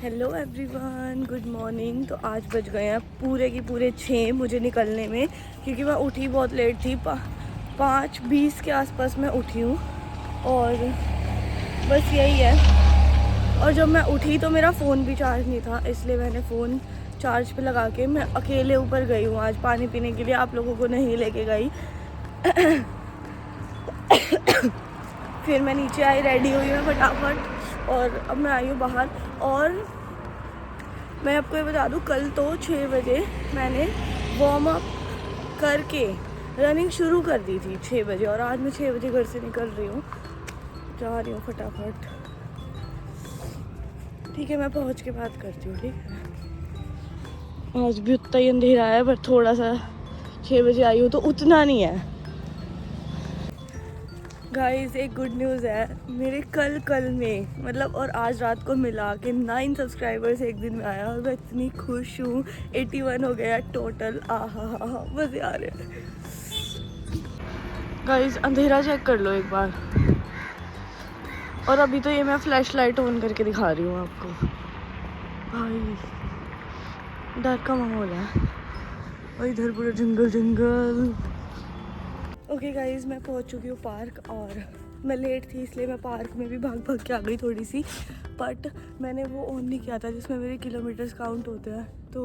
Hello everyone, good morning. तो आज बज गए हैं पूरे की पूरे 6 मुझे निकलने में, क्योंकि मैं उठी बहुत लेट थी। 5:20 के आसपास मैं उठी हूँ और बस यही है। और जब मैं उठी तो मेरा फ़ोन भी चार्ज नहीं था, इसलिए मैंने फ़ोन चार्ज पे लगा के मैं अकेले ऊपर गई हूँ आज पानी पीने के लिए। आप लोगों को नहीं लेके गई। फिर मैं नीचे आई, रेडी हुई मैं फटाफट, और अब मैं आई हूँ बाहर। और मैं आपको ये बता दूँ, कल तो 6 बजे मैंने वार्म अप करके रनिंग शुरू कर दी थी 6 बजे, और आज मैं 6 बजे घर से निकल रही हूँ, जा रही हूँ फटाफट। ठीक है, मैं पहुँच के बात करती हूँ। ठीक है, आज भी उतना ही अंधेरा है, पर थोड़ा सा 6 बजे आई हूँ तो उतना नहीं है। गाइस, एक गुड न्यूज़ है, मेरे कल में मतलब और आज रात को मिला के 9 सब्सक्राइबर्स एक दिन में आया, और मैं इतनी खुश हूँ। 81 हो गया टोटल। आहा, मज़े आ रहे हैं। गाइस, अंधेरा चेक कर लो एक बार। और अभी तो ये मैं फ्लैश लाइट ऑन करके दिखा रही हूँ आपको। भाई डर का माहौल है, और इधर पूरा जंगल जंगल। ओके गाइज़, मैं पहुंच चुकी हूँ पार्क, और मैं लेट थी इसलिए मैं पार्क में भी भाग भाग के आ गई थोड़ी सी। बट मैंने वो ऑन नहीं किया था जिसमें मेरे किलोमीटर्स काउंट होते हैं। तो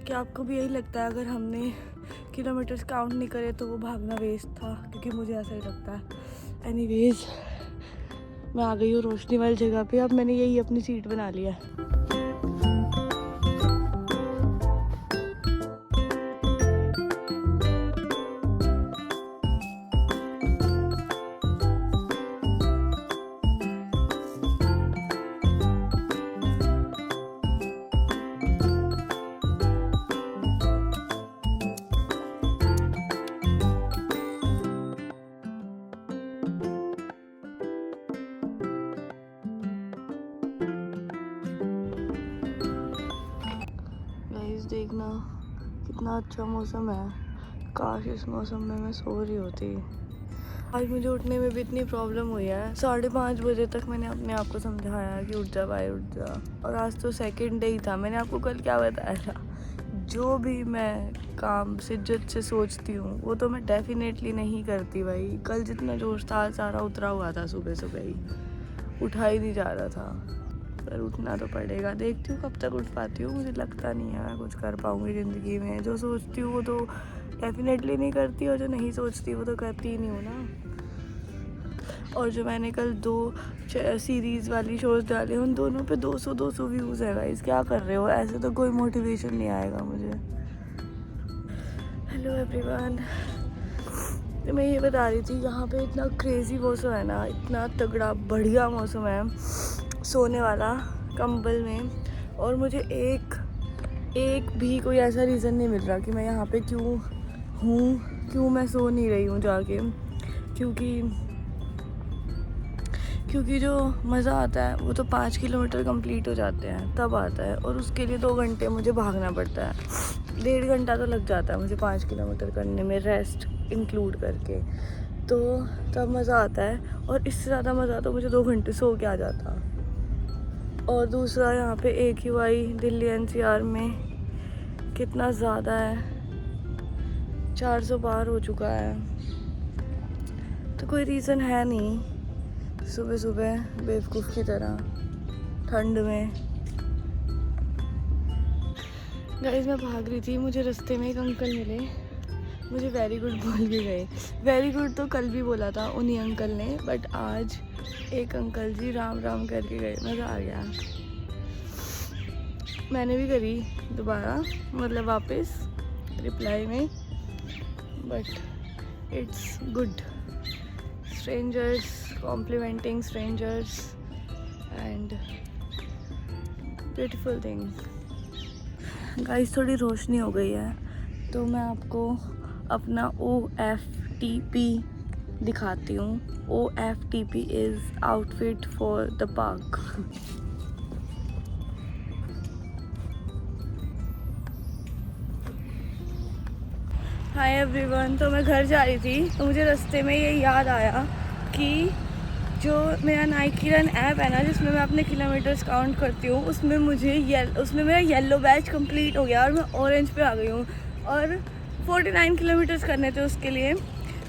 क्या आपको भी यही लगता है, अगर हमने किलोमीटर्स काउंट नहीं करे तो वो भागना वेस्ट था? क्योंकि मुझे ऐसा ही लगता है। एनीवेज, मैं आ गई हूँ रोशनी वाली जगह पे। अब मैंने यही अपनी सीट बना लिया है। देखना कितना अच्छा मौसम है। काश इस मौसम में मैं सो रही होती। आज मुझे उठने में भी इतनी प्रॉब्लम हुई है। 5:30 बजे तक मैंने अपने आप को समझाया कि उठ जा भाई, उठ जा। और आज तो सेकंड डे ही था। मैंने आपको कल क्या बताया था, जो भी मैं काम शिद्दत से सोचती हूँ वो तो मैं डेफिनेटली नहीं करती भाई। कल जितना जोश था सारा उतरा हुआ था, सुबह सुबह ही उठा ही नहीं जा रहा था। पर उठना तो पड़ेगा। देखती हूँ कब तक उठ पाती हूँ। मुझे लगता नहीं है मैं कुछ कर पाऊँगी ज़िंदगी में। जो सोचती हूँ वो तो डेफिनेटली नहीं करती, और जो नहीं सोचती वो तो करती ही नहीं हूँ ना। और जो मैंने कल 2 सीरीज़ वाली शोज़ डाले, उन दोनों पे 200 व्यूज़ है गाइस। क्या कर रहे हो? ऐसे तो कोई मोटिवेशन नहीं आएगा मुझे। हेलो एवरीवन, मैं ये बता रही थी, यहाँ पे इतना क्रेज़ी मौसम है ना, इतना तगड़ा बढ़िया मौसम है सोने वाला कंबल में। और मुझे एक भी कोई ऐसा रीज़न नहीं मिल रहा कि मैं यहाँ पे क्यों मैं सो नहीं रही हूँ जाके। क्योंकि जो मज़ा आता है वो तो 5 किलोमीटर कंप्लीट हो जाते हैं तब आता है, और उसके लिए 2 घंटे मुझे भागना पड़ता है। 1.5 घंटा तो लग जाता है मुझे 5 किलोमीटर करने में, रेस्ट इंक्लूड करके। तो तब मज़ा आता है, और इससे ज़्यादा मज़ा तो मुझे 2 घंटे सो के आ जाता। और दूसरा, यहाँ पे AQI दिल्ली NCR में कितना ज़्यादा है, 400 पार हो चुका है। तो कोई रीज़न है नहीं सुबह सुबह बेवकूफ़ की तरह ठंड में। गाइस, मैं भाग रही थी, मुझे रास्ते में एक अंकल मिले, मुझे वेरी गुड बोल के गए। वेरी गुड तो कल भी बोला था उन्हीं अंकल ने, बट आज एक अंकल जी राम राम करके गए। मज़ा आ गया। मैंने भी करी दोबारा, मतलब वापस रिप्लाई में, but it's good. Strangers complimenting strangers and beautiful things. Guys, थोड़ी रोशनी हो गई है तो मैं आपको अपना OFTP दिखाती हूँ। OFTP is outfit for the park. Hi everyone, तो मैं घर जा रही थी तो मुझे रास्ते में ये याद आया कि जो मेरा नाइकी रन ऐप है ना, जिसमें मैं अपने किलोमीटर्स काउंट करती हूँ, उसमें उसमें मेरा येलो बैच कंप्लीट हो गया और मैं ऑरेंज पे आ गई हूँ। और 49 किलोमीटर्स करने थे, उसके लिए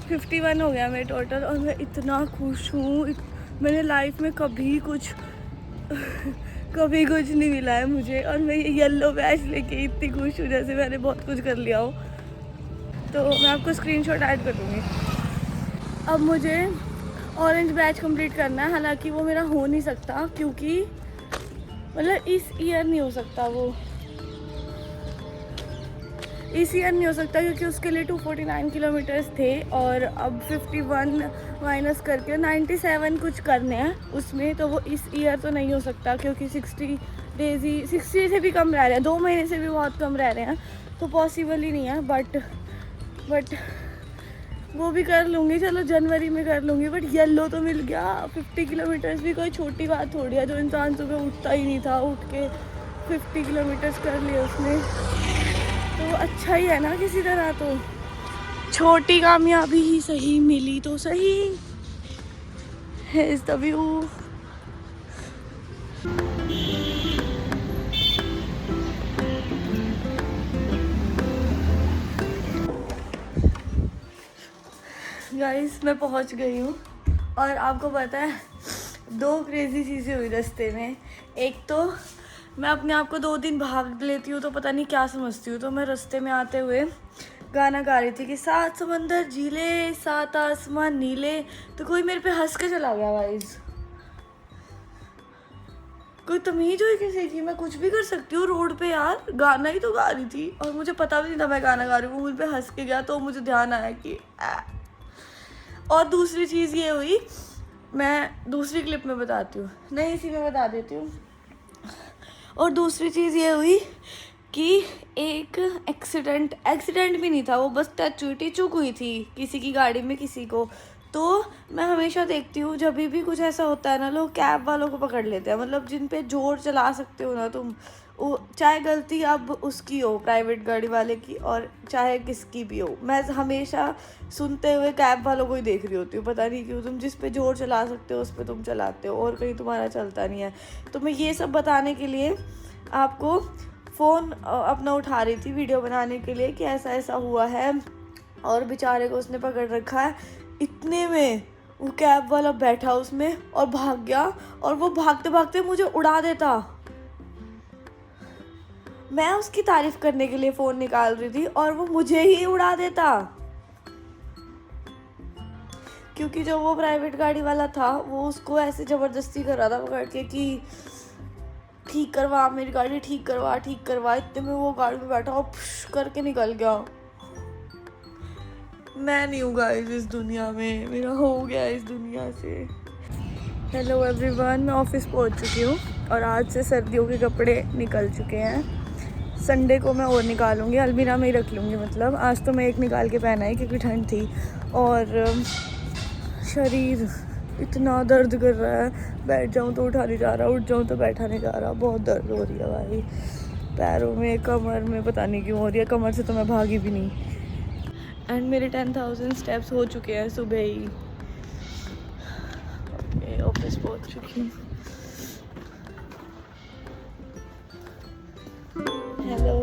51 हो गया मेरे टोटल। और मैं इतना खुश हूँ, मैंने लाइफ में कभी कुछ नहीं मिला है मुझे, और मैं ये येलो बैच लेके इतनी खुश हूँ जैसे मैंने बहुत कुछ कर लिया हो। तो मैं आपको स्क्रीनशॉट ऐड कर दूँगी। अब मुझे ऑरेंज बैच कंप्लीट करना है, हालांकि वो मेरा हो नहीं सकता क्योंकि मतलब इस ईयर नहीं हो सकता, वो इस ईयर नहीं हो सकता क्योंकि उसके लिए 249 किलोमीटर्स थे और अब 51 माइनस करके 97 कुछ करने हैं उसमें, तो वो इस ईयर तो नहीं हो सकता क्योंकि 60 डेज ही 60 से भी कम रह रहे हैं, 2 महीने से भी बहुत कम रह रहे हैं, तो पॉसिबल ही नहीं है। बट वो भी कर लूँगी, चलो जनवरी में कर लूँगी। बट येलो तो मिल गया। 50 किलोमीटर्स भी कोई छोटी बात थोड़ी है, जो इंसान सुबह उठता ही नहीं था, उठ के 50 किलोमीटर्स कर लिए उसने, तो अच्छा ही है ना किसी तरह। तो छोटी कामयाबी ही सही, मिली तो सही। Here's the view. गाइस मैं पहुंच गई हूँ और आपको पता है 2 क्रेजी चीज़ें हुई रास्ते में। एक तो मैं अपने आप को 2 दिन भाग लेती हूँ तो पता नहीं क्या समझती हूँ, तो मैं रास्ते में आते हुए गाना गा रही थी कि 7 समंदर झीले 7 आसमान नीले, तो कोई मेरे पे हंस के चला गया। गाइस कोई तमीज हुई किसी की? मैं कुछ भी कर सकती हूँ रोड पे यार, गाना ही तो गा रही थी और मुझे पता भी नहीं था मैं गाना गा रही हूँ। वो मुझ पे हंस के गया तो मुझे ध्यान आया कि और दूसरी चीज़ ये हुई, मैं दूसरी क्लिप में बताती हूँ, नहीं इसी में बता देती हूँ। और दूसरी चीज़ ये हुई कि एक एक्सीडेंट भी नहीं था, वो बस चूक हुई थी किसी की गाड़ी में किसी को। तो मैं हमेशा देखती हूँ जब भी कुछ ऐसा होता है ना, लोग कैब वालों को पकड़ लेते हैं, मतलब जिन पे जोर चला सकते हो ना तुम, वो चाहे गलती अब उसकी हो प्राइवेट गाड़ी वाले की और चाहे किसकी भी हो। मैं हमेशा सुनते हुए कैब वालों को ही देख रही होती हूँ, पता नहीं क्यों। तुम जिस पे जोर चला सकते हो उस पे तुम चलाते हो और कहीं तुम्हारा चलता नहीं है। तो मैं ये सब बताने के लिए आपको फ़ोन अपना उठा रही थी वीडियो बनाने के लिए कि ऐसा ऐसा हुआ है और बेचारे को उसने पकड़ रखा है। इतने में वो कैब वाला बैठा उसमें और भाग गया, और वो भागते भागते मुझे उड़ा देता। मैं उसकी तारीफ करने के लिए फ़ोन निकाल रही थी और वो मुझे ही उड़ा देता, क्योंकि जो वो प्राइवेट गाड़ी वाला था वो उसको ऐसे ज़बरदस्ती कर रहा था पकड़ के कि ठीक करवा मेरी गाड़ी, ठीक करवा। इतने में वो गाड़ी में बैठा और करके निकल गया। मैं नहीं हूँ गाइस इस दुनिया में, मेरा हो गया इस दुनिया से। हेलो एवरीवन, मैं ऑफिस पहुँच चुकी हूँ और आज से सर्दियों के कपड़े निकल चुके हैं। संडे को मैं और निकालूंगी, अलमीरा में ही रख लूँगी। मतलब आज तो मैं एक निकाल के पहना है क्योंकि ठंड थी और शरीर इतना दर्द कर रहा है, बैठ जाऊँ तो उठा नहीं जा रहा, उठ जाऊँ तो बैठा नहीं जा रहा, बहुत दर्द हो रही है भाई पैरों में, कमर में, पता नहीं क्यों हो रही है। कमर से तो मैं भागी भी नहीं। एंड मेरे 10,000 स्टेप्स हो चुके हैं सुबह ही। ऑफिस पहुँच चुकी हूँ। Hello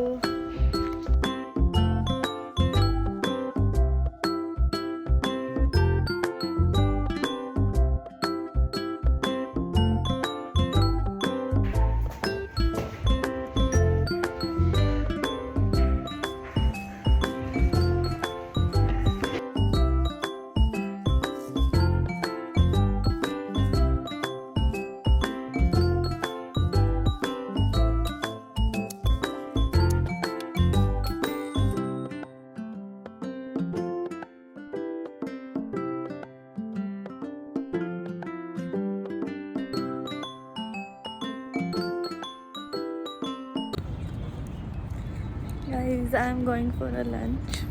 guys, I am going for a lunch.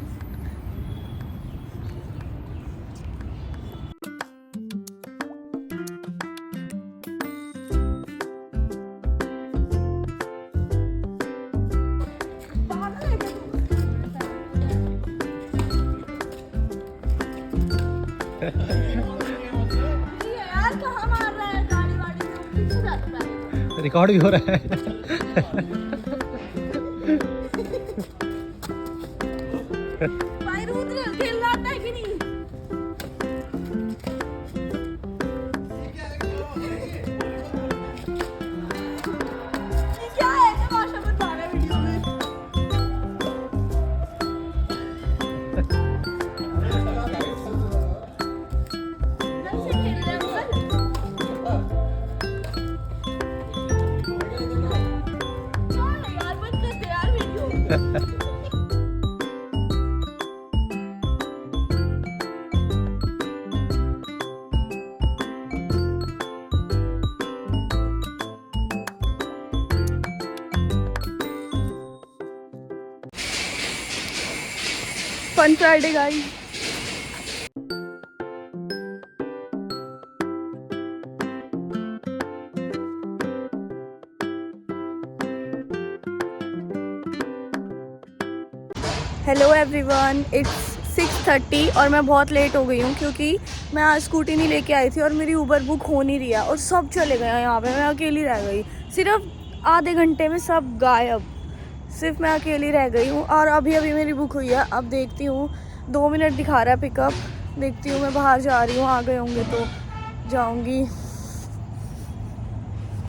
यार रिकॉर्ड भी हो रहा है। भाई रुद्र खेलना आता है कि नहीं? ये क्या है? तमाशा बता रहा है वीडियो में। कैसे खेल रहे हो सर? छोड़ यार, बंद कर दे यार वीडियो। Fun Friday guys. Hello everyone, it's 6:30 और मैं बहुत लेट हो गई हूँ क्योंकि मैं आज स्कूटी नहीं लेके आई थी और मेरी उबर बुक हो नहीं रही है और सब चले गए हैं यहाँ पे। मैं अकेली रह गई, सिर्फ आधे घंटे में सब गायब, सिर्फ मैं अकेली रह गई हूँ। और अभी अभी मेरी बुक हुई है, अब देखती हूँ 2 मिनट दिखा रहा है पिकअप, देखती हूँ मैं बाहर जा रही हूँ, आ गए होंगे तो जाऊँगी।